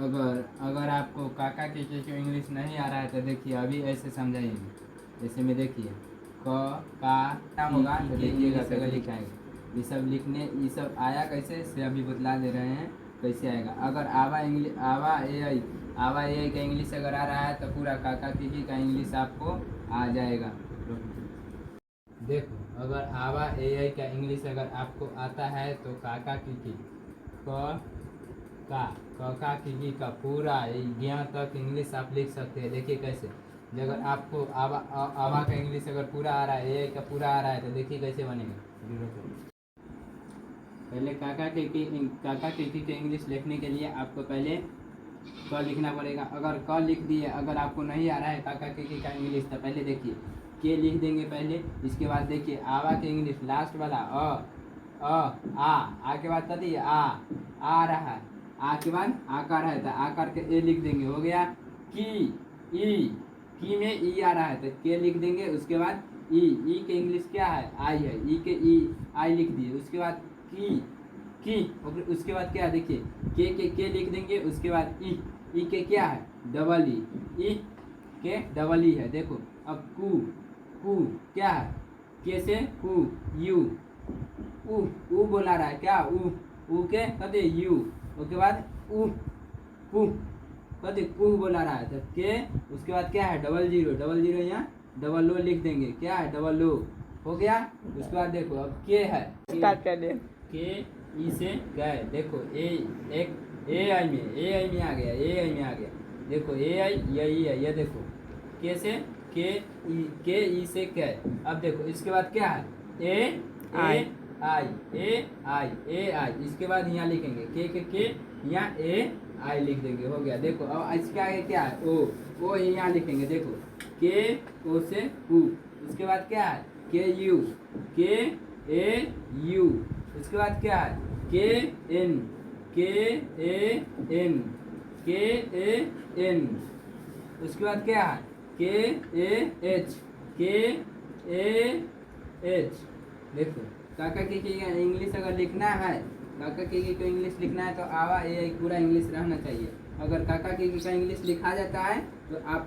अगर अगर आपको काका के को इंग्लिश नहीं आ रहा है तो देखिए अभी ऐसे समझाएंगे। जैसे में देखिए क का क्या होगा तो देखिएगा कैसे लिखाएंगे। ये सब लिखने ये सब आया कैसे से अभी बतला दे रहे हैं कैसे आएगा। अगर आवा ए आई का इंग्लिश अगर आ रहा है तो पूरा काका की का इंग्लिश आपको आ जाएगा। देखो अगर आवा ए आई का इंग्लिश अगर आपको आता है तो काका की क का की का पूरा यहाँ तक इंग्लिश आप लिख सकते हैं। देखिए कैसे अगर आपको आवा का इंग्लिश अगर पूरा आ रहा है ए आई का पूरा आ रहा है तो देखिए कैसे बनेगा। पहले काका के इंग्लिश लिखने के लिए आपको पहले क लिखना पड़ेगा। अगर क लिख दिए अगर आपको नहीं आ रहा है काका के का इंग्लिश तो पहले देखिए के लिख देंगे पहले। इसके बाद देखिए आवा के इंग्लिश लास्ट वाला आ के बाद कथी आ रहा है आ के बाद आकार है तो आकार के ए लिख देंगे हो गया। की में ई आ रहा है तो के लिख देंगे। उसके बाद ई के इंग्लिश क्या है आई है ई के ई आई लिख दिए। उसके बाद की उसके बाद क्या है देखिए के लिख देंगे। उसके बाद ई के क्या है डबल ई के डबल ई है। देखो अब कू क्या है के से कू यू ऊ बोला रहा है क्या ऊ के कहते यू। उसके बाद कू कहते कू बोला रहा है तो के। उसके बाद क्या है डबल जीरो यहाँ डबल लो लिख देंगे क्या है डबल लो हो गया। उसके बाद देखो अब के है के ई से गए। देखो ए आई में आ गया देखो ए आई यही है ये देखो के से के ई से के। अब देखो इसके बाद क्या है ए आई। इसके बाद यहाँ लिखेंगे के यहाँ ए आई लिख देंगे हो गया। देखो अब इसके आगे क्या है ओ यहाँ लिखेंगे। देखो के ओ से कू। उसके बाद क्या है के ए यू। उसके बाद क्या है के ए एन। उसके बाद क्या है के ए एच। देखो काका की इंग्लिश अगर लिखना है काका की को इंग्लिश लिखना है तो आवा ए पूरा इंग्लिश रहना चाहिए। अगर काका की का इंग्लिश लिखा जाता है तो आप